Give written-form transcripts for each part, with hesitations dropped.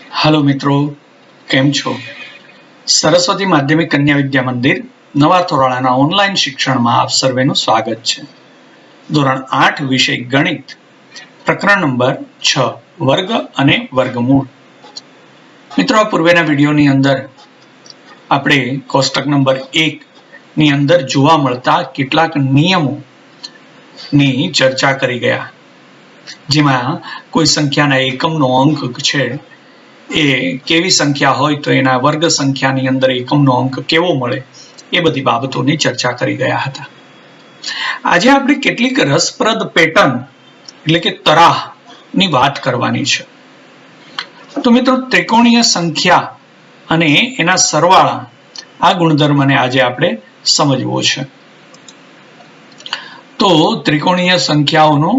Hello मित्रों, केम छो? सरस्वती माध्यमिक कन्या विद्या मंदिर नवा तोराळाना ऑनलाइन शिक्षण में आप सर्वेનું स्वागत છે। ધોરણ 8 વિષય ગણિત પ્રકરણ નંબર 6 વર્ગ અને વર્ગમૂળ। મિત્રો, આ પૂર્વેના વિડિયોની અંદર આપણે કોષ્ટક નંબર 1 ની અંદર જોવા મળતા કેટલાક નિયમોની ચર્ચા કરી ગયા, જેમાં કોઈ સંખ્યાના એકમનો અંક છે એ કેવી સંખ્યા હોય તો એના વર્ગ સંખ્યાની અંદર એકમનો અંક કેવો મળે એ બધી બાબતોની ચર્ચા કરી ગયા હતા। આજે આપણે કેટલીક રસપ્રદ પેટર્ન એટલે કે તરાહની વાત કરવાની છે। તો મિત્રો, ત્રિકોણીય સંખ્યા અને એના સરવાળા આ ગુણધર્મને આજે આપણે સમજવો છે। તો ત્રિકોણીય સંખ્યાઓનો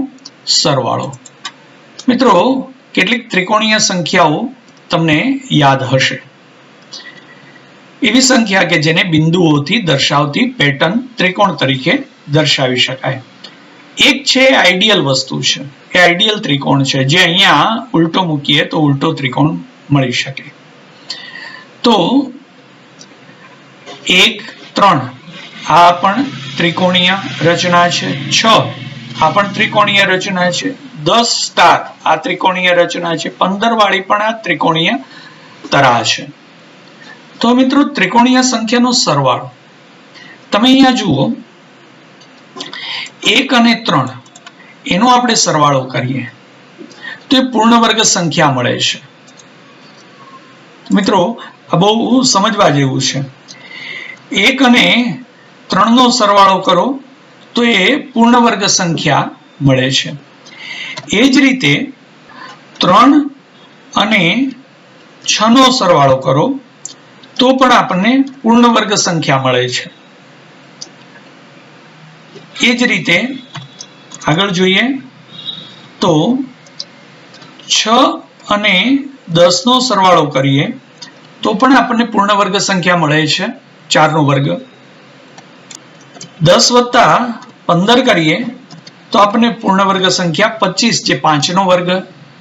સરવાળો। મિત્રો, કેટલીક ત્રિકોણીય સંખ્યાઓ તમને યાદ હશે। એવી સંખ્યા કે જેને બિંદુઓથી દર્શાવતી પેટર્ન ત્રિકોણ તરીકે દર્શાવી શકાય। એક છે આઈડિયલ વસ્તુ છે, એ આઈડિયલ ત્રિકોણ છે, જે અહીંયા ઉલટો મૂકીએ તો ઉલટો ત્રિકોણ મળી શકે। તો 1, 3 આ પણ ત્રિકોણીય રચના છે। 6 આ પણ ત્રિકોણીય રચના છે। 10 સ્ટાર આ ત્રિકોણીય રચના છે। 15 વાળી પણ આ ત્રિકોણીય તરાહ છે। તો મિત્રો, ત્રિકોણીય સંખ્યાનો સરવાળો તમે અહીંયા જુઓ, 1 અને 3 એનો આપણે સરવાળો કરીએ તો એ પૂર્ણ વર્ગ સંખ્યા મળે છે। મિત્રો, આ બહુ સમજવા જેવું છે। 1 અને 3 નો સરવાળો કરો તો એ પૂર્ણ વર્ગ સંખ્યા મળે છે। એ જ રીતે 3 અને 6 નો સરવાળો કરો તો પણ આપણને પૂર્ણ વર્ગ સંખ્યા મળે છે। એ જ રીતે આગળ જોઈએ તો 6 અને 10 નો સરવાળો કરીએ તો પણ આપણને પૂર્ણ વર્ગ સંખ્યા મળે છે, 4 નો વર્ગ। 10 વત્તા 15 કરીએ તો આપણને પૂર્ણ વર્ગ સંખ્યા 25, જે 5 નો વર્ગ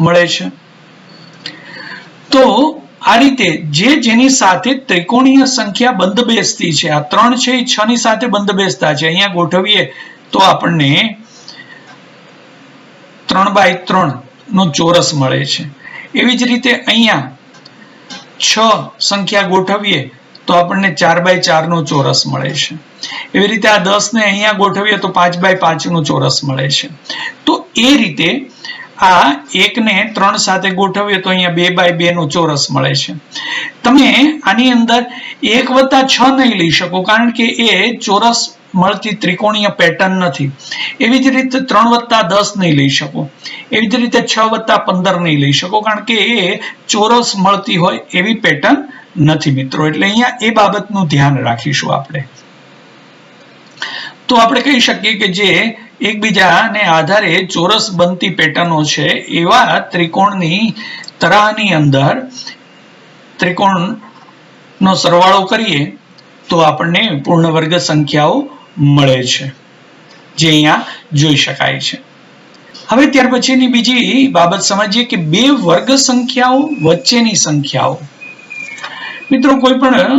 મળે છે। તો આ રીતે જે જેની સાથે ત્રિકોણીય સંખ્યા બંધબેસતી છે, આ 3 છે એ 6 ની સાથે બંધબેસતા છે, અહીંયા ગોઠવીએ તો આપણને 3/3 નો ચોરસ મળે છે। એવી જ રીતે અહીંયા 6 સંખ્યા ગોઠવીએ તો આપણને 4/4 નો ચોરસ મળે છે। એવી રીતે આ 10 ને અહીંયા ગોઠવીએ તો 5/5 નો ચોરસ મળે છે। તો એ રીતે આ 1 ને 3 સાથે ગોઠવીએ તો અહીંયા 2/2 નો ચોરસ મળે છે। તમે આની અંદર 1 વત્તા 6 નહીં લઈ શકો, કારણ કે એ ચોરસ મળતી ત્રિકોણીય પેટર્ન નથી। એવી જ રીતે 3 વત્તા 10 નહીં લઈ શકો, એવી જ રીતે 6 વત્તા 15 નહીં લઈ શકો, કારણ કે એ ચોરસ મળતી હોય એવી પેટર્ન નથી મિત્રો। એટલે અહીંયા એ બાબતનું ધ્યાન રાખીશું આપણે। તો આપણે કહી શકીએ કે જે એકબીજાને આધારે ચોરસ બનતી પેટર્નો છે, એવા ત્રિકોણની તરાહની અંદર ત્રિકોણનો સરવાળો કરીએ તો આપણને પૂર્ણ વર્ગ સંખ્યાઓ મળે છે, જે અહીંયા જોઈ શકાય છે। હવે ત્યાર પછીની બીજી બાબત સમજીએ કે બે વર્ગ સંખ્યાઓ વચ્ચેની સંખ્યાઓ। મિત્રો, કોઈ પણ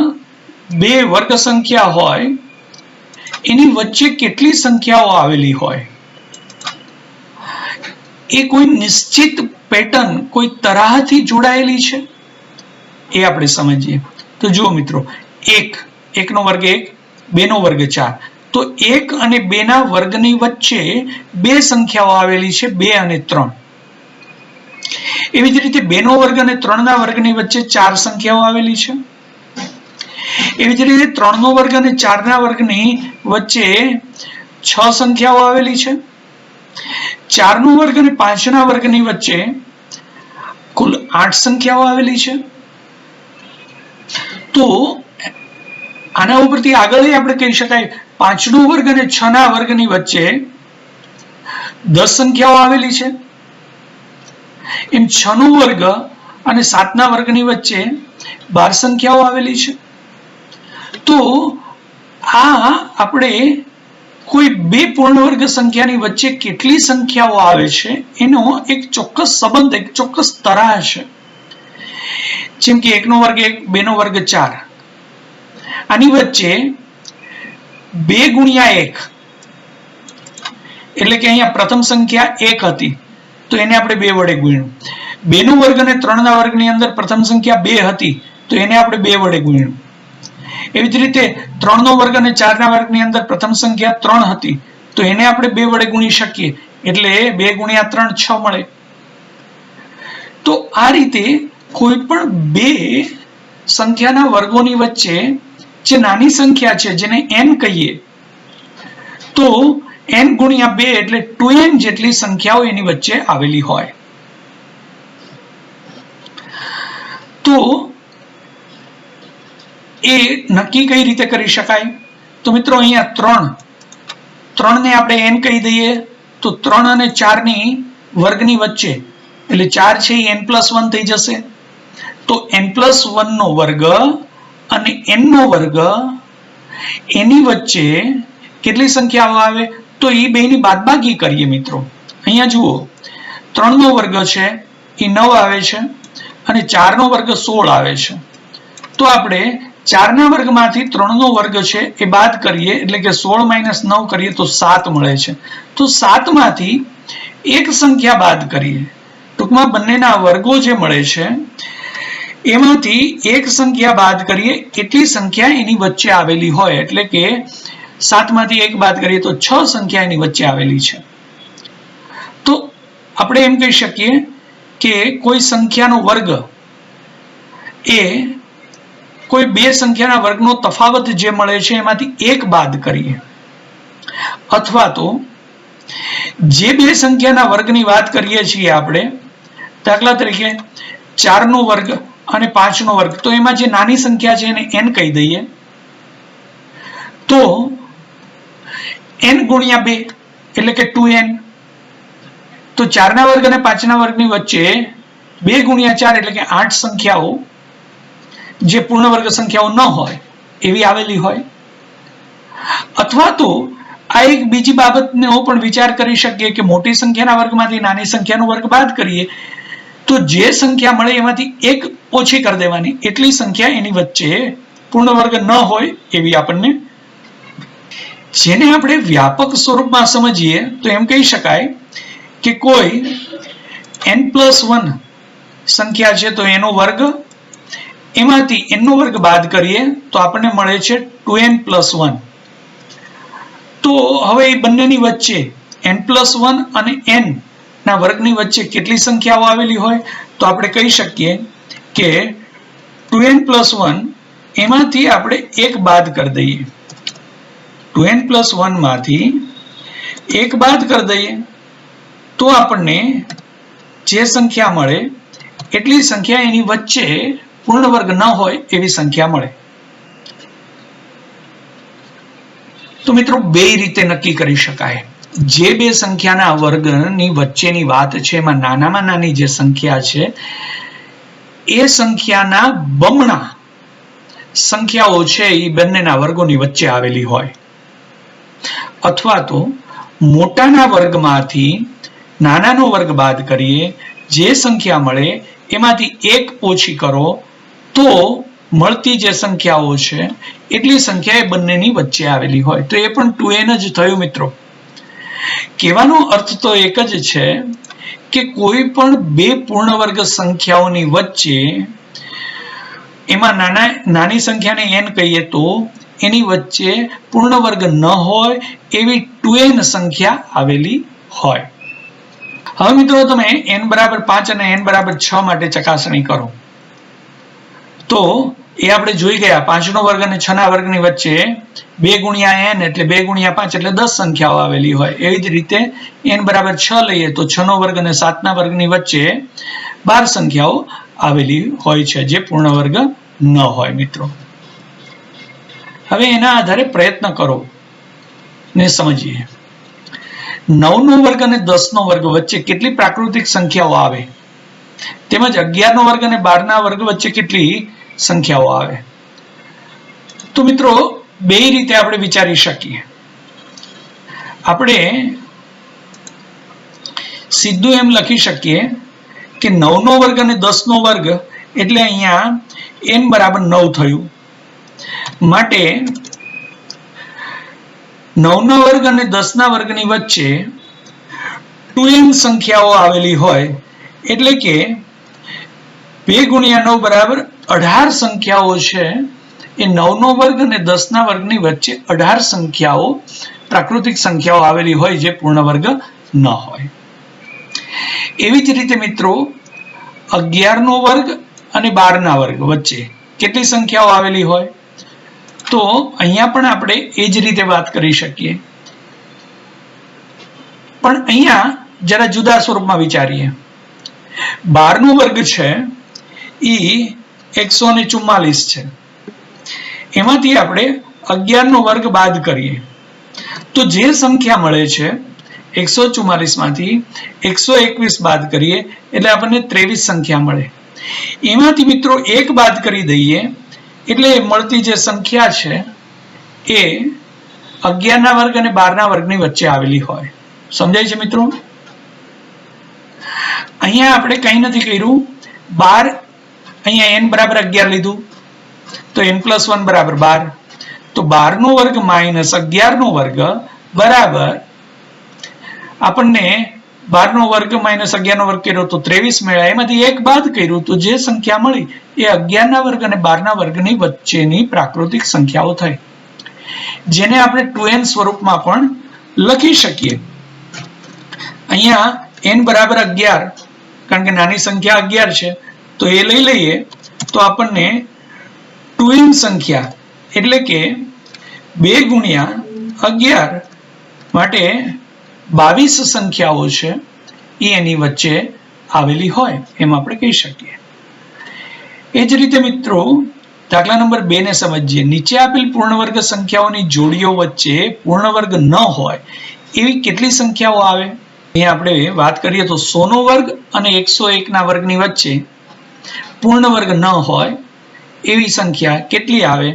બે વર્ગ સંખ્યા હોય એની વચ્ચે કેટલી સંખ્યાઓ આવેલી હોય, એ કોઈ નિશ્ચિત પેટર્ન કોઈ તરાહથી જોડાયેલી છે, એ આપણે સમજીએ તો જુઓ મિત્રો, 1 નો વર્ગ 1, 2 નો વર્ગ 4, તો 1 અને 2 ના વર્ગની વચ્ચે બે સંખ્યાઓ આવેલી છે, 2 અને 3। એવી જ રીતે 2 નો વર્ગ અને 3 ના વર્ગની વચ્ચે 4 સંખ્યાઓ આવેલી છે। એવી જ રીતે 3 નો વર્ગ અને 4 ના વર્ગની વચ્ચે 6 સંખ્યાઓ આવેલી છે। 4 નો વર્ગ અને 5 ના વર્ગની વચ્ચે કુલ 8 સંખ્યાઓ આવેલી છે। તો આના ઉપરથી આગળ આપણે કહી શકાય 5 નો વર્ગ અને 6 ના વર્ગની વચ્ચે 10 સંખ્યાઓ આવેલી છે। એમ 6 નો વર્ગ અને 7 ના વર્ગની વચ્ચે 12 સંખ્યાઓ આવેલી છે। તો આ આપણે કોઈ બે પૂર્ણ વર્ગ સંખ્યાની વચ્ચે કેટલી સંખ્યાઓ આવે છે એનો એક ચોક્કસ સંબંધ, એક ચોક્કસ તરાહ છે। જેમ કે 1 નો વર્ગ 1, 2 નો વર્ગ 4. આની વચ્ચે 2 ગુણ્યા 1 એટલે કે અહીંયા પ્રથમ સંખ્યા 1 હતી તો એને આપણે 2 વડે ગુણ્યું. 2 નો વર્ગ અને 3 ના વર્ગની અંદર પ્રથમ સંખ્યા 2 હતી તો એને આપણે 2 વડે ગુણ્યું. એવી જ રીતે 3 નો વર્ગ અને 4 ના વર્ગની અંદર પ્રથમ સંખ્યા 3 હતી તો એને આપણે 2 વડે ગુણી શકીએ એટલે 2 ગુણ્યા 3 6 મળે. તો આ રીતે કોઈ પણ બે સંખ્યાના વર્ગોની વચ્ચે જે નાની સંખ્યા છે જેને n કહીએ તો n ગુણ્યા 2 એટલે 2n જેટલી સંખ્યાઓ એની વચ્ચે આવેલી હોય. તો એ નક્કી કઈ રીતે કરી શકાય? તો મિત્રો અહીંયા 3 ને આપણે n કહી દઈએ તો 3 અને 4 ની વર્ગની વચ્ચે એટલે 4 છે એ n+1 થઈ જશે. તો n+1 નો વર્ગ અને n નો વર્ગ એની વચ્ચે કેટલી સંખ્યાઓ આવે તો એ બેની બાદબાકી કરીએ મિત્રો. અહીંયા જુઓ 3 નો વર્ગ છે એ 9 આવે છે અને 4 નો વર્ગ 16 આવે છે. તો આપણે 4 ના વર્ગમાંથી 3 નો વર્ગ છે એ બાદ કરીએ એટલે કે 16 - 9 કરીએ તો 7 મળે છે. તો 7 માંથી એક સંખ્યા બાદ કરીએ. ટૂંકમાં બંનેના વર્ગો જે મળે છે એમાંથી એક સંખ્યા બાદ કરીએ એટલી સંખ્યા એની વચ્ચે આવેલી હોય એટલે કે 7 માંથી 1 બાદ કરીએ તો 6 સંખ્યા એની વચ્ચે આવેલી છે. તો આપણે એમ કહી શકીએ કે કોઈ સંખ્યાનો વર્ગ એ કોઈ બે સંખ્યાના વર્ગનો તફાવત જે મળે છે એમાંથી એક બાદ કરીએ અથવા તો જે બે સંખ્યાના વર્ગની વાત કરીએ છીએ આપણે દાખલા તરીકે 4 નો વર્ગ અને 5 નો વર્ગ તો એમાં જે નાની સંખ્યા છે એને n કહી દઈએ તો n ગુણ્યા 2 એટલે કે 2n. તો 4 ના વર્ગ અને 5 ના વર્ગની વચ્ચે 2 ગુણ્યા 4 એટલે કે 8 સંખ્યાઓ જે પૂર્ણ વર્ગ સંખ્યાઓ ન હોય એવી આવેલી હોય. અથવા તો આ એક બીજી બાબતનો પણ વિચાર કરી શકીએ કે મોટી સંખ્યાના વર્ગમાંથી નાની સંખ્યાનો વર્ગ બાદ કરીએ તો જે સંખ્યા મળે એમાંથી એક ઓછી કરી દેવાની એટલી સંખ્યા એની વચ્ચે પૂર્ણ વર્ગ ન હોય એવી આપણને. જેને આપણે વ્યાપક સ્વરૂપમાં સમજીએ તો એમ કહી શકાય કે કોઈ n+1 સંખ્યા છે તો એનો વર્ગ એમાંથી n નો વર્ગ બાદ કરીએ તો આપણને મળે છે 2n+1. તો હવે એ બંનેની વચ્ચે n+1 અને n ના વર્ગની વચ્ચે કેટલી સંખ્યાઓ આવેલી હોય તો આપણે કહી શકીએ કે 2n+1 એમાંથી આપણે એક બાદ કરી દઈએ. 2n+1 માંથી એક બાદ કરી દઈએ તો આપણને જે સંખ્યા મળે એટલી સંખ્યા એની વચ્ચે પૂર્ણ વર્ગ ન હોય એવી સંખ્યા મળે. તો મિત્રો બે રીતે નક્કી કરી શકાય. જે બે સંખ્યાના વર્ગની વચ્ચેની વાત છે એમાં નાનામાં નાની જે સંખ્યા છે એ સંખ્યાના બમણા સંખ્યાઓ છે એ બંનેના વર્ગોની વચ્ચે આવેલી હોય અથવા તો મોટાના વર્ગમાંથી નાનાનો વર્ગ બાદ કરીએ જે સંખ્યા મળે એમાંથી એક ઓછી કરો તો મળતી જે સંખ્યાઓ છે એટલી સંખ્યા એ બંનેની વચ્ચે આવેલી હોય તો એ પણ 2n જ થયું મિત્રો. કહેવાનો અર્થ તો એક જ છે કે કોઈ પણ બે પૂર્ણ વર્ગ સંખ્યાઓની વચ્ચે એમાં નાની સંખ્યાને n કહીએ તો એની વચ્ચે પૂર્ણ વર્ગ ન હોય એવી 2n સંખ્યા આવેલી હોય. હવે મિત્રો તમે n બરાબર 5 અને n બરાબર 6 માટે ચકાસણી કરો તો એ આપણે જોઈ ગયા 5 નો વર્ગ અને 6 ના વર્ગની વચ્ચે 2 ગુણ્યા n એટલે 2 ગુણ્યા 5 એટલે 10 સંખ્યાઓ આવેલી હોય. એવી જ રીતે n બરાબર 6 લઈએ તો 6 નો વર્ગ અને 7 ના વર્ગની વચ્ચે 12 સંખ્યાઓ આવેલી હોય છે જે પૂર્ણ વર્ગ ન હોય મિત્રો. હવે એના આધારે પ્રયત્ન કરો ને સમજીએ. 9 નો વર્ગ અને 10 નો વર્ગ વચ્ચે કેટલી પ્રાકૃતિક સંખ્યાઓ આવે તેમજ 11 નો વર્ગ અને 12 ના વર્ગ વચ્ચે કેટલી સંખ્યાઓ આવે. તો મિત્રો બે રીતે આપણે વિચારી શકીએ. આપણે સીધું એમ લખી શકીએ કે 9 નો વર્ગ અને 10 નો વર્ગ એટલે અહીંયા n બરાબર 9 થયું. માટે 9 ના વર્ગ અને 10 ના વર્ગની વચ્ચે 2n સંખ્યાઓ આવેલી હોય એટલે કે 2 ગુણ્યા 9 બરાબર 18 સંખ્યાઓ છે. એ 9 નો વર્ગ અને 10 ના વર્ગની વચ્ચે 18 સંખ્યાઓ પ્રાકૃતિક સંખ્યાઓ આવેલી હોય જે પૂર્ણ વર્ગ ન હોય. એવી જ રીતે મિત્રો 11 નો વર્ગ અને 12 ના વર્ગ વચ્ચે કેટલી સંખ્યાઓ આવેલી હોય? તો અહીંયા પણ આપણે એ જ રીતે વાત કરી શકીએ, પણ અહીંયા જરા જુદા સ્વરૂપમાં વિચારીએ. 12 નો વર્ગ છે એ 144 છે. એમાંથી આપણે 11 નો વર્ગ બાદ કરીએ તો જે સંખ્યા મળે છે 144 માંથી 121 બાદ કરીએ એટલે આપણને 23 સંખ્યા મળે. એમાંથી મિત્રો 1 બાદ કરી દઈએ એટલે મળતી જે સંખ્યા છે એ 11 ના વર્ગ અને 12 ના વર્ગની વચ્ચે આવેલી હોય. સમજાય છે મિત્રો? અહીંયા આપણે કંઈ નથી કર્યું. 12 અહીંયા n બરાબર 11 લીધું તો n+1 બરાબર 12. તો 12 નો વર્ગ માઇનસ 11 નો વર્ગ બરાબર આપણને 12 નો વર્ગ માઇનસ 11 નો વર્ગ કર્યો તો 23 મળ્યા. એમાંથી 1 બાદ કર્યું તો જે સંખ્યા મળી એ 11 ના વર્ગ અને 12 ના વર્ગની વચ્ચેની પ્રાકૃતિક સંખ્યાઓ થઈ, જેને આપણે 2n સ્વરૂપમાં પણ લખી શકીએ. અહીંયા n બરાબર 11 કારણ કે નાની સંખ્યા 11 છે તો એ લઈ લઈએ તો આપણને 2n સંખ્યા એટલે કે 2 ગુણ્યા 11 માટે 22 સંખ્યાઓ છે એ એની વચ્ચે આવેલી હોય એમ આપણે કહી શકીએ. એ જ રીતે મિત્રો દાખલા નંબર 2 ને સમજીએ. નીચે આપેલ પૂર્ણ વર્ગ સંખ્યાઓની જોડીઓ વચ્ચે પૂર્ણ વર્ગ ન હોય એવી કેટલી સંખ્યાઓ આવે? અહીંયા આપણે વાત કરીએ તો 100 નો વર્ગ અને 101 ના વર્ગની વચ્ચે પૂર્ણ વર્ગ ન હોય એવી સંખ્યા કેટલી આવે?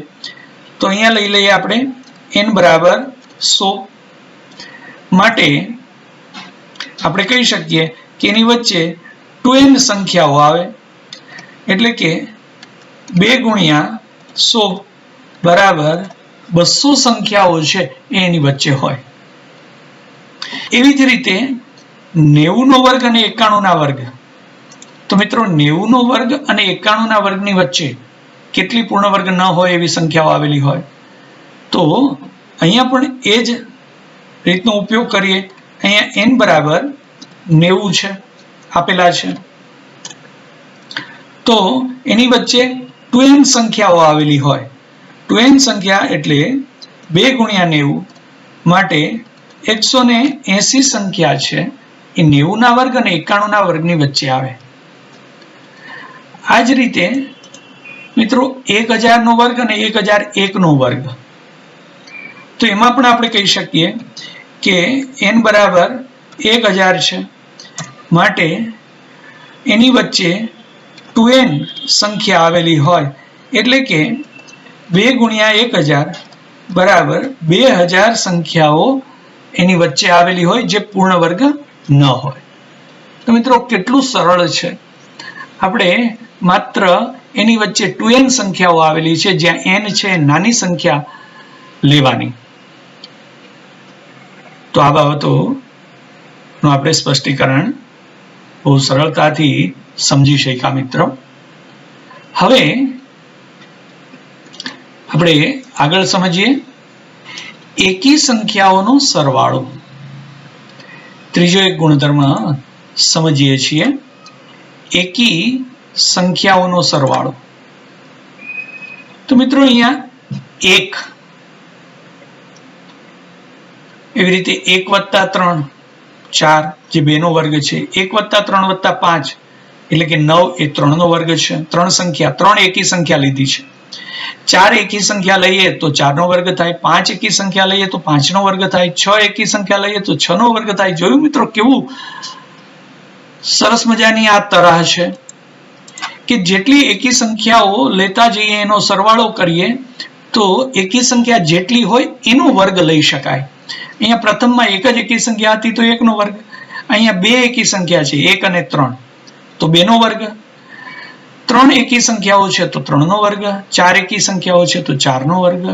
તો અહીંયા લઈ લઈએ આપણે n બરાબર 100. માટે આપણે કહી શકીએ કે એની વચ્ચે 2n સંખ્યાઓ આવે એટલે કે 2 ગુણ્યા 100 બરાબર 200 સંખ્યાઓ છે એ એની વચ્ચે હોય. એવી જ રીતે 90 નો વર્ગ અને 91 ના વર્ગ. તો મિત્રો 90 નો વર્ગ અને 91 ના વર્ગની વચ્ચે કેટલી પૂર્ણ વર્ગ ન હોય એવી સંખ્યાઓ આવેલી હોય? તો અહીંયા પણ એ જ રીતનો ઉપયોગ કરીએ. અહીંયા n બરાબર 90 છે આપેલા છે તો એની વચ્ચે 2n સંખ્યાઓ આવેલી હોય. 2n સંખ્યા એટલે 2 ગુણ્યા 90 માટે 180 સંખ્યા છે એ 90 ના વર્ગ અને 91 ના વર્ગની વચ્ચે આવે. આ જ રીતે મિત્રો 1000 નો વર્ગ અને 1001 નો વર્ગ. તો એમાં પણ આપણે કહી શકીએ કે n બરાબર 1000 છે માટે એની વચ્ચે 2n સંખ્યા આવેલી હોય એટલે કે 2 ગુણ્યા 1000 બરાબર 2000 સંખ્યાઓ એની વચ્ચે આવેલી હોય જે પૂર્ણ વર્ગ ન હોય. તો મિત્રો કેટલું સરળ છે. આપણે માત્ર એની વચ્ચે 2n સંખ્યાઓ આવેલી છે જ્યાં n છે નાની સંખ્યા લેવાની. તો આ બાબતોનું આપણે સ્પષ્ટીકરણ બહુ સરળતાથી સમજી શક્યા મિત્રો. હવે આપણે આગળ સમજીએ એકી સંખ્યાઓનો સરવાળો. ત્રીજો એક ગુણધર્મ સમજીએ છીએ, એકી સંખ્યાઓનો સરવાળો. તો મિત્રો અહીંયા 1 એવી રીતે 1 + 3 4 જે 2 નો વર્ગ છે. 1 + 3 + 5 એટલે કે 9 એ 3 નો વર્ગ છે. 3 સંખ્યા 3 એકી સંખ્યા લીધી છે. 4 એકી સંખ્યા લઈએ તો 4 નો વર્ગ થાય. 5 એકી સંખ્યા લઈએ તો 5 નો વર્ગ થાય. 6 એકી સંખ્યા લઈએ તો 6 નો વર્ગ થાય. જોયું મિત્રો કેવું સરસ મજાની આ તરાહ છે કે જેટલી એકી સંખ્યાઓ લેતા જઈએ એનો સરવાળો કરીએ તો એકી સંખ્યા જેટલી હોય એનો વર્ગ લઈ શકાય. અહીંયા પ્રથમમાં એક જ એકી સંખ્યા હતી તો 1 નો વર્ગ. અહીંયા 2 એકી સંખ્યા છે 1 અને 3 તો 2 નો વર્ગ. 3 એકી સંખ્યાઓ છે તો 3 નો વર્ગ, 4 એકી સંખ્યાઓ છે તો 4 નો વર્ગ.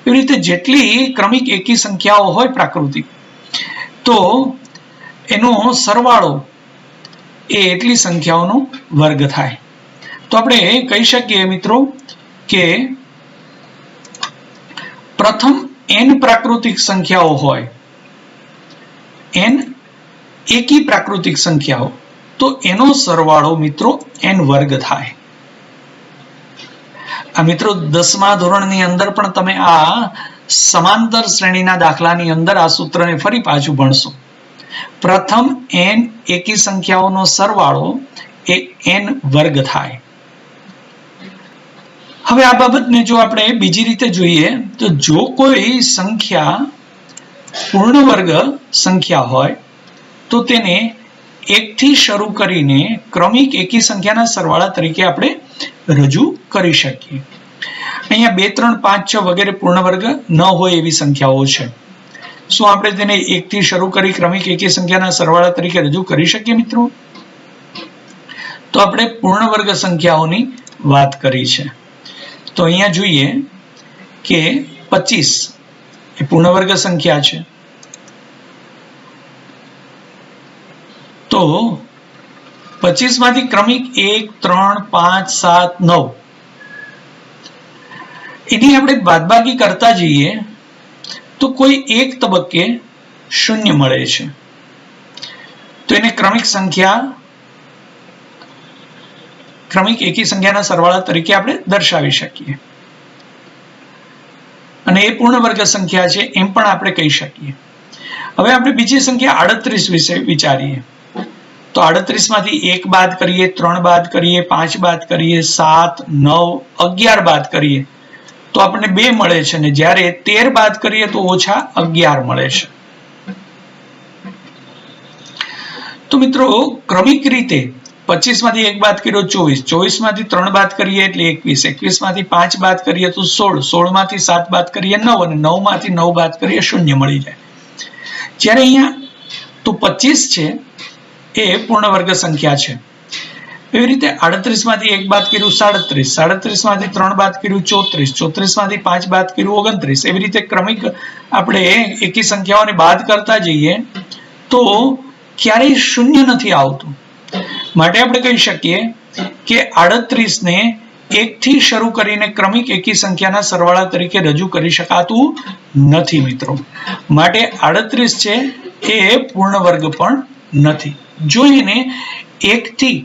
એવી રીતે જેટલી ક્રમિક એકી સંખ્યાઓ હોય પ્રાકૃતિક, તો એનો સરવાળો એ એટલી સંખ્યાઓનો વર્ગ થાય. તો આપણે કહી શકીએ મિત્રો કે પ્રથમ n પ્રાકૃતિક સંખ્યાઓ હોય, n એકી પ્રાકૃતિક સંખ્યાઓ, તો એનો સરવાળો મિત્રો n વર્ગ થાય. આ મિત્રો 10મા ધોરણની અંદર પણ તમે આ સમાંતર શ્રેણીના દાખલાની અંદર આ સૂત્રને ફરી પાછું ભણશો. પ્રથમ n એકી સંખ્યાઓનો સરવાળો એ n વર્ગ થાય. હવે આ બાબતને જો આપણે બીજી રીતે જોઈએ તો જો કોઈ સંખ્યા પૂર્ણ વર્ગ સંખ્યા હોય તો તેને 1 થી શરૂ કરીને ક્રમિક એકી સંખ્યાના સરવાળા તરીકે આપણે રજૂ કરી શકીએ. અહીંયા 2, 3, 5, 6 વગેરે પૂર્ણ વર્ગ ન હોય એવી સંખ્યાઓ છે. શું આપણે તેને 1 થી શરૂ કરી ક્રમિક એકી સંખ્યાના સરવાળા તરીકે રજૂ કરી શકીએ મિત્રો? તો આપણે પૂર્ણ વર્ગ સંખ્યાઓની વાત કરી છે. તો અહીંયા જોઈએ કે 25 એ પૂર્ણ વર્ગ સંખ્યા છે. તો 25 માંથી ક્રમિક 1, 3, 5, 7, 9 એની આપણે બાદબાકી કરતા જઈએ તો કોઈ એક તબક્કે 0 મળે છે. તો એને ક્રમિક સંખ્યા, ક્રમિક એકી સંખ્યાના સરવાળા તરીકે આપણે દર્શાવી શકીએ અને એ પૂર્ણ વર્ગ સંખ્યા છે એમ પણ આપણે કહી શકીએ. હવે આપણે બીજી સંખ્યા 38 વિશે વિચારીએ. તો 38 માંથી 1 બાદ કરીએ, 3 બાદ કરીએ, 5 બાદ કરીએ, 7, 9, 11 બાદ કરીએ તો આપણને 2 મળે છે, ને જ્યારે 13 બાદ કરીએ તો ઓછા 11 મળે છે. તો મિત્રો ક્રમિક રીતે 25 માંથી 1 બાદ કર્યો 24, 24 માંથી 3 બાદ કરીએ એટલે 21, 21 માંથી 5 બાદ કરીએ તો 16, 16 માંથી 7 બાદ કરીએ 9 અને 9 માંથી 9 બાદ કરીએ 0 મળી જાય. જ્યારે અહીંયા તો 25 છે એ પૂર્ણ વર્ગ સંખ્યા છે. એવી રીતે 38 માંથી 1 બાદ કર્યું 37, 37 માંથી 3 બાદ કર્યું 34, 34 માંથી 5 બાદ કર્યું 29. એવી રીતે ક્રમિક આપણે એકી સંખ્યાઓને બાદ કરતા જઈએ તો ક્યારેય 0 નથી આવતું. માટે આપણે કહી શકીએ કે 38 ને 1 થી શરૂ કરીને ક્રમિક એકી સંખ્યાના સરવાળા તરીકે રજૂ કરી શકાતું નથી મિત્રો. માટે 38 છે એ પૂર્ણ વર્ગ પણ નથી. જો એને 1 થી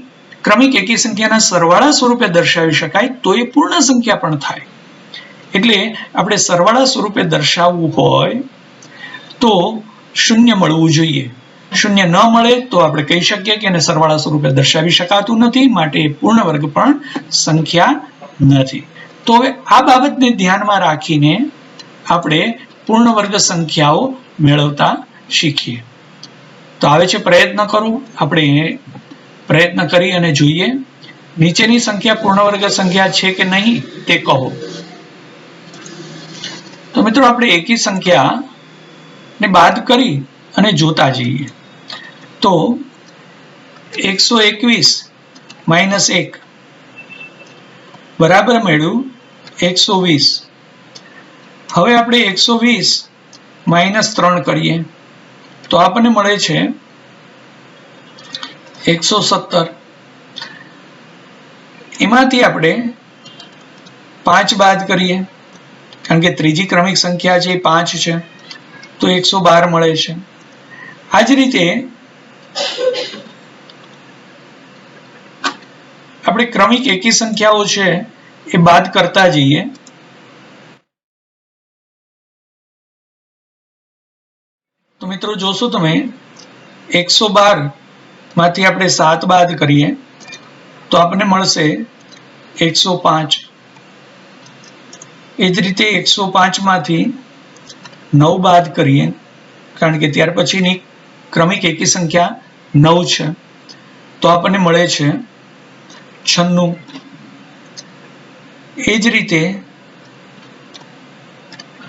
ક્રમિક એકી સંખ્યાના સરવાળા સ્વરૂપે દર્શાવી શકાય તો એ પૂર્ણ સંખ્યા પણ થાય. એટલે આપણે સરવાળા સ્વરૂપે દર્શાવવું હોય તો 0 મળવું જોઈએ. 0 ન મળે તો આપણે કહી શકીએ કે એને સરવાળા સ્વરૂપે દર્શાવી શકાતું નથી, માટે પૂર્ણ વર્ગ પણ સંખ્યા નથી. તો હવે આ બાબતને ધ્યાનમાં રાખીને આપણે પૂર્ણ વર્ગ સંખ્યાઓ મેળવતા શીખીએ. તો આવે છે પ્રયત્ન કરું, આપણે પ્રયત્ન કરી અને જોઈએ નીચેની સંખ્યા પૂર્ણ વર્ગ સંખ્યા છે કે નહીં તે કહો. તો મિત્રો આપણે એકી સંખ્યા ને બાદ કરી અને જોતા જઈએ. તો 121 માઇનસ 1 બરાબર મળ્યું 120. હવે આપણે 120 માઇનસ 3 કરીએ તો આપણને મળે છે 117. એમાંથી આપણે 5 બાદ કરીએ કારણ કે ત્રીજી ક્રમિક સંખ્યા છે 5 છે તો 112 મળે છે. આ જ રીતે આપણે ક્રમિક એકી સંખ્યાઓ છે એ બાદ કરતા જઈએ. તો મિત્રો જોશો તમે 112 માંથી આપણે 7 બાદ કરીએ તો આપણને મળશે 105. એ જ રીતે 105 માંથી 9 બાદ કરીએ કારણ કે ત્યાર પછીની ક્રમિક એકી સંખ્યા 9 છે તો આપણને મળે છે 96. એ જ રીતે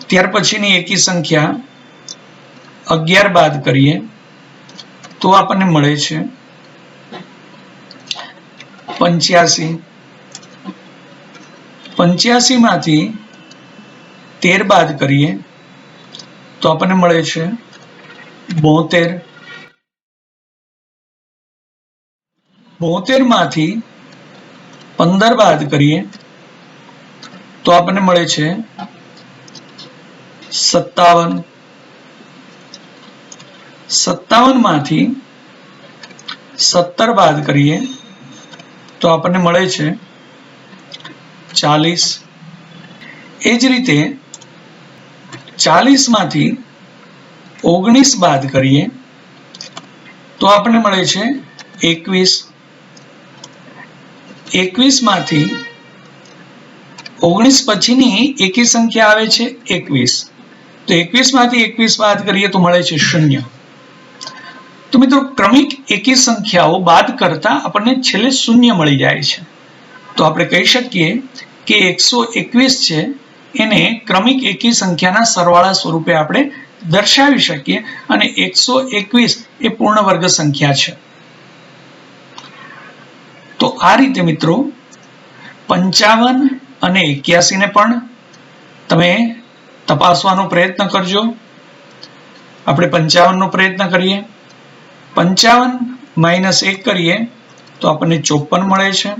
ત્યાર પછીની એકી સંખ્યા 11 બાદ કરીએ તો આપણને મળે છે 85. 85 માંથી 13 બાદ કરીએ તો આપણને મળે છે 72. 72 માંથી 15 બાદ કરીએ તો આપણને મળે છે 57. 57 માંથી 17 બાદ કરીએ તો આપણને મળે છે 40. એ જ રીતે 40 માંથી 19 બાદ કરીએ તો આપણને મળે છે 21. 21 માંથી 19 પછીની એકી સંખ્યા આવે છે 21. તો 21 માંથી 21 બાદ કરીએ તો મળે છે 0. તો મિત્રો ક્રમિક એકી સંખ્યાઓ બાદ કરતા આપણને છેલ્લે 0 મળી જાય છે. તો આપણે કહી શકીએ કે 121 છે એને ક્રમિક એકી સંખ્યાના સરવાળા સ્વરૂપે આપણે દર્શાવી શકીએ અને 121 એ પૂર્ણ વર્ગ સંખ્યા છે. તો આ રીતે મિત્રો 55 અને 81 ને પણ તમે તપાસવાનો પ્રયત્ન કરજો. આપણે 55 નો પ્રયત્ન કરીએ. 55 માઇનસ 1 કરીએ તો આપણને 54 મળે છે.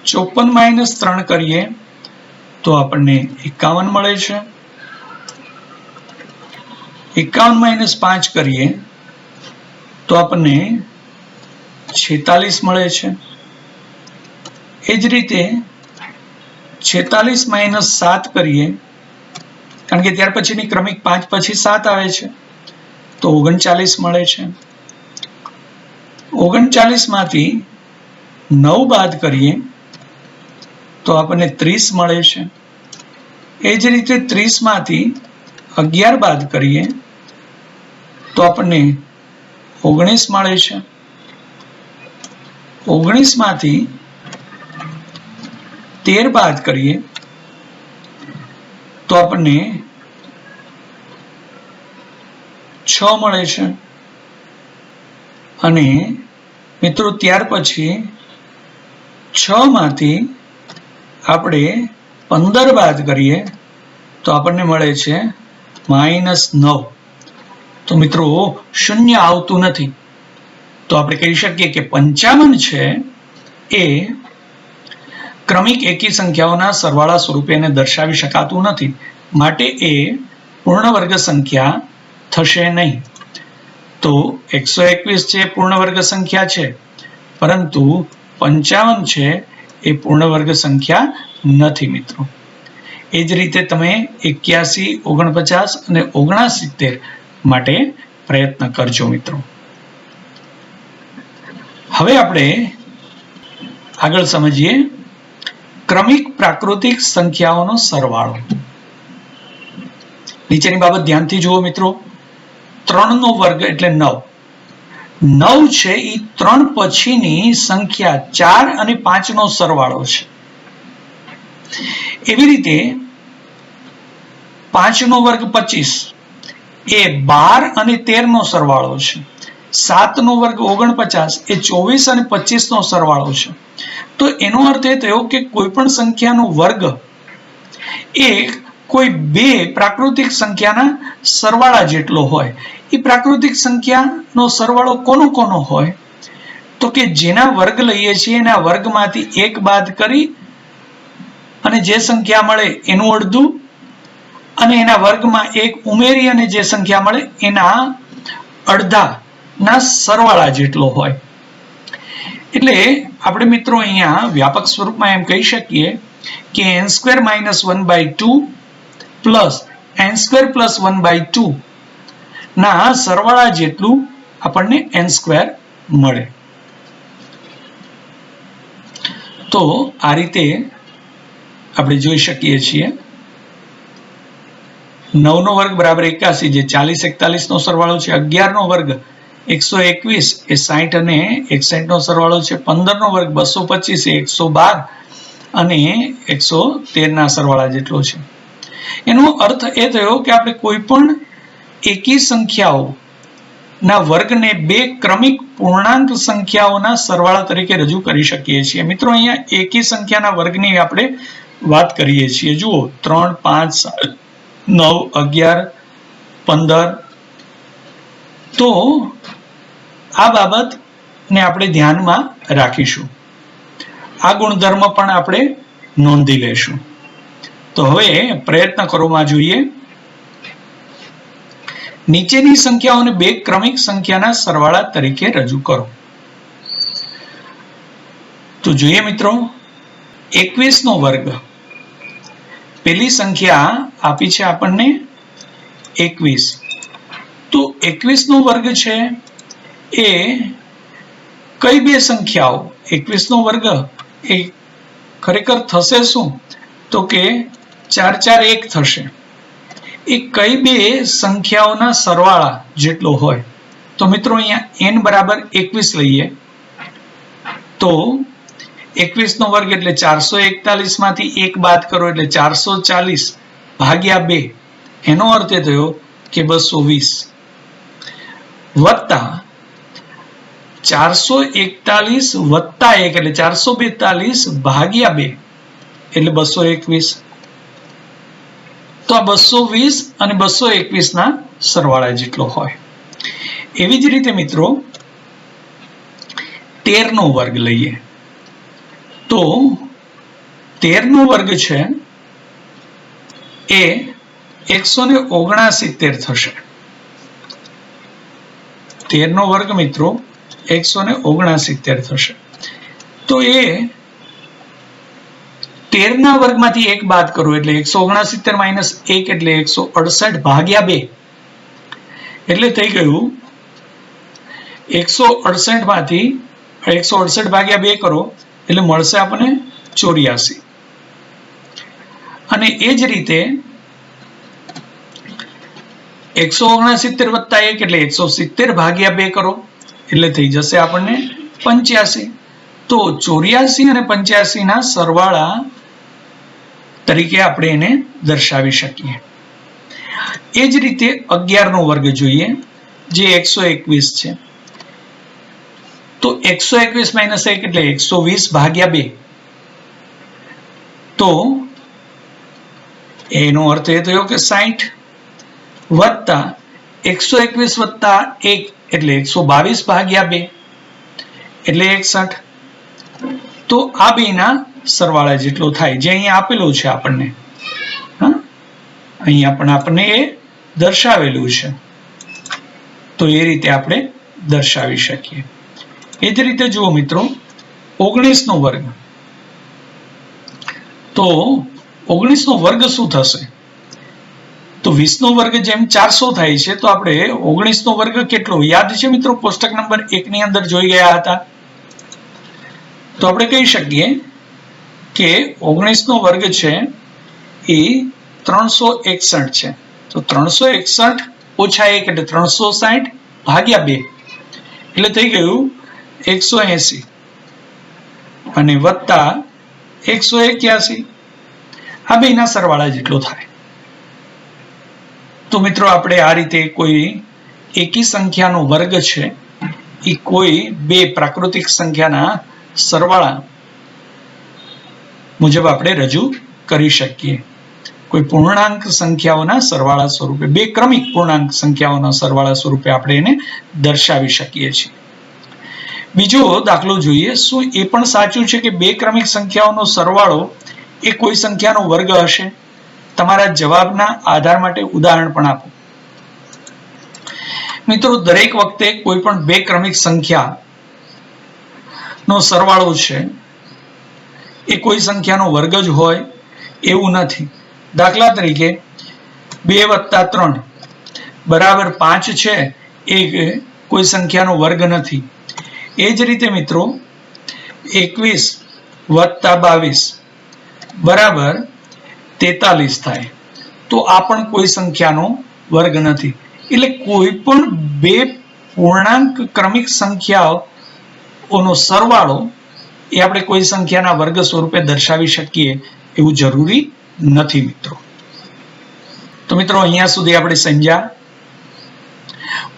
54 માઇનસ 3 કરીએ તો આપણને 51 મળે છે. 51 માઇનસ 5 કરીએ તો આપણને 46 મળે છે. એ જ રીતે 46 માઇનસ 7 કરીએ, કારણ કે ત્યાર પછીની ક્રમિક 5 પછી 7 આવે છે, તો 39 મળે છે. 39 માંથી 9 બાદ કરીએ તો આપણને 30 મળે છે. એ જ રીતે 30 માંથી 11 બાદ કરીએ તો આપણને 19 મળે છે. 19 માંથી 13 બાદ કરીએ તો આપણને 6 મળે છે. અને મિત્રો ત્યાર પછી 6 માંથી આપણે 15 બાદ કરીએ તો આપણને મળે છે -9. તો મિત્રો 0 આવતું નથી. તો આપણે કહી શકીએ કે 55 છે એ ક્રમિક એકી સંખ્યાઓના સરવાળા સ્વરૂપે એને દર્શાવી શકાતું નથી, માટે એ પૂર્ણ વર્ગ સંખ્યા થશે નહીં. તો 121 છે પૂર્ણ વર્ગ સંખ્યા છે, પરંતુ 55 છે એ પૂર્ણ વર્ગ સંખ્યા નથી મિત્રો. એ જ રીતે તમે 81, 49 અને 69 માટે પ્રયત્ન કરજો મિત્રો. હવે આપણે આગળ સમજીએ ક્રમિક પ્રાકૃતિક સંખ્યાઓનો સરવાળો. નીચેની બાબત ધ્યાનથી જુઓ મિત્રો. 3 નો વર્ગ એટલે 9. 9 છે એ 3 પછીની સંખ્યા 4 અને 5 નો સરવાળો છે. એવી રીતે 5 નો વર્ગ 25 એ 12 અને 13 નો સરવાળો છે. 7 નો વર્ગ 49 એ 24 અને 25 નો સરવાળો છે. તો એનો અર્થ એ થયો કે કોઈ પણ સંખ્યાનો વર્ગ એ કોઈ બે પ્રાકૃતિક સંખ્યાના સરવાળા જેટલો હોય. એ પ્રાકૃતિક સંખ્યાનો સરવાળો કોનો કોનો હોય? તો કે જેના વર્ગ લઈએ છીએ એના વર્ગમાંથી 1 બાદ કરી અને જે સંખ્યા મળે એનું અડધું, અને એના વર્ગમાં 1 ઉમેરી અને જે સંખ્યા મળે એના અડધાના સરવાળા જેટલો હોય. એટલે આપણે મિત્રો અહીંયા વ્યાપક સ્વરૂપમાં એમ કહી શકીએ કે n² - 1/2 પ્લસ n² + 1/2 ના સરવાળા જેટલું આપણને n² મળે. તો આ રીતે આપણે જોઈ શકીએ છીએ 9 નો વર્ગ બરાબર 81 જે 40 41 નો સરવાળો છે. 11 નો વર્ગ 121 એ 60 અને 61 નો સરવાળો છે. 15 નો વર્ગ 225 એ 112 અને 113 ના સરવાળા જેટલો છે. એનો અર્થ એ થયો કે આપણે કોઈ પણ એકી સંખ્યાઓ ના વર્ગને બે ક્રમિક પૂર્ણાંક સંખ્યાઓના સરવાળા તરીકે રજૂ કરી શકીએ છીએ. મિત્રો અહીંયા એકી સંખ્યાના વર્ગની આપણે વાત કરીએ છીએ. જુઓ 3, 5, 9, 11, 15. તો આ બાબતને આપણે ધ્યાનમાં રાખીશું. આ ગુણધર્મ પણ આપણે નોંધી લેશું. તો હવે પ્રયત્ન કરવામાં જોઈએ. નીચેની સંખ્યાઓને બે ક્રમિક સંખ્યાના સરવાળા તરીકે રજૂ કરો. તો જોઈએ મિત્રો, 21 નો વર્ગ. પેલી સંખ્યા આપી છે આપણને 21. તો 21 નો વર્ગ છે એ કઈ બે સંખ્યાઓ? 21 નો વર્ગ એ ખરેખર થશે શું? તો કે 4, 4, 1 થશે. એ કઈ બે સંખ્યાઓના સરવાળા જેટલો હોય? તો મિત્રો અહીંયા n બરાબર 21 લઈએ તો 21 નો વર્ગ એટલે 441 માંથી 1 બાદ કરો એટલે 440 ભાગ્યા 2. એનો અર્થ એ થયો કે 220 વત્તા 441 વત્તા 1 એટલે 442 ભાગ્યા 2 એટલે 221. તો આ 220 અને 221 ના સરવાળા જેટલો હોય. એવી જ રીતે મિત્રો 13 નો વર્ગ લઈએ તો 13 નો વર્ગ છે એ 169 થશે. 13 નો વર્ગ મિત્રો 169 થશે. તો એ 13 ના વર્ગમાંથી 1 બાદ કરો એટલે 169 માઇનસ 1 એટલે 168 ભાગ્યા 2 એટલે થઈ ગયું 168 માંથી 168 ભાગ્યા 2 કરો એટલે મળશે આપણને 84. અને એ જ રીતે 169 વત્તા 1 એટલે 170 ભાગ્યા 2 કરો એટલે થઈ જશે આપણને 85. તો 84 અને 85 ના સરવાળા તરીકે આપણે એને દર્શાવી શકીએ. એ જ રીતે 11 નો વર્ગ જોઈએ જે 121 છે. તો 121 માઇનસ 1 એટલે 120 ભાગ્યા 2. તો એનો અર્થ એ થયો કે 60 વત્તા 121 વત્તા 1 એટલે 122 ભાગ્યા 2 એટલે 61. તો આ બેના સરવાળા જેટલો થાય જે અહીંયા આપેલું છે આપણને. અહીંયા પણ આપણને એ દર્શાવેલું છે. તો એ રીતે આપણે દર્શાવી શકીએ. એ જ રીતે જુઓ મિત્રો 19 નો વર્ગ. તો 19 નો વર્ગ શું થશે? તો 20 નો વર્ગ જેમ 400 થાય છે તો આપણે 19 નો વર્ગ કેટલો યાદ છે મિત્રો? કોષ્ટક નંબર 1 ની અંદર જોઈ ગયા હતા. તો આપણે કહી શકીએ કે 19 નો વર્ગ છે એ 361 છે. તો 361 ઓછા 1 એટલે 360 ભાગ્યા 2 એટલે થઈ ગયું 180 અને વત્તા 181. આ બેના સરવાળા જેટલો થાય. તો મિત્રો આપણે આ રીતે કોઈ એકી સંખ્યાનો વર્ગ છે એ કોઈ બે પ્રાકૃતિક સંખ્યાના સરવાળા મુજબ આપણે રજૂ કરી શકીએ. કોઈ પૂર્ણાંક સંખ્યાઓના સરવાળા સ્વરૂપે, બે ક્રમિક પૂર્ણાંક સંખ્યાઓના સરવાળા સ્વરૂપે આપણે એને દર્શાવી શકીએ છીએ. બીજો દાખલો જોઈએ. શું એ પણ સાચું છે કે બે ક્રમિક સંખ્યાઓનો સરવાળો એ કોઈ સંખ્યાનો વર્ગ હશે? તમારા જવાબના આધાર માટે ઉદાહરણ પણ આપો. મિત્રો દરેક વખતે કોઈ પણ બે ક્રમિક સંખ્યા નો સરવાળો છે એ કોઈ સંખ્યાનો વર્ગ જ હોય એવું નથી. દાખલા તરીકે 2 વત્તા 3 બરાબર 5 છે એ કોઈ સંખ્યાનો વર્ગ નથી. એ જ રીતે મિત્રો 21 વત્તા 22 બરાબર 43 થાય તો આ પણ કોઈ સંખ્યાનો વર્ગ નથી. એટલે કોઈ પણ બે પૂર્ણાંક ક્રમિક સંખ્યાઓનો સરવાળો એ આપણે કોઈ સંખ્યાના વર્ગ સ્વરૂપે દર્શાવી શકીએ એવું જરૂરી નથી મિત્રો. તો મિત્રો અહીંયા સુધી આપણે સમજ્યા.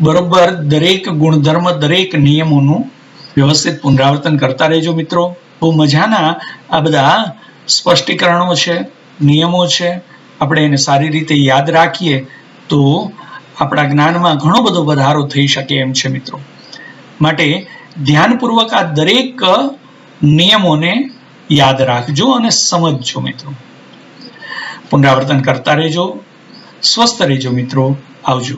બરોબર દરેક ગુણધર્મ, દરેક નિયમોનું વ્યવસ્થિત પુનરાવર્તન કરતા રહેજો મિત્રો. બહુ મજાના આ બધા સ્પષ્ટીકરણો છે, નિયમો છે, આપણે એને સારી રીતે યાદ રાખીએ તો આપણા જ્ઞાનમાં ઘણો બધો વધારો થઈ શકે એમ છે મિત્રો. માટે ધ્યાનપૂર્વક આ દરેક નિયમોને યાદ રાખજો અને સમજજો મિત્રો. પુનરાવર્તન કરતા રહેજો. સ્વસ્થ રહેજો મિત્રો. આવજો.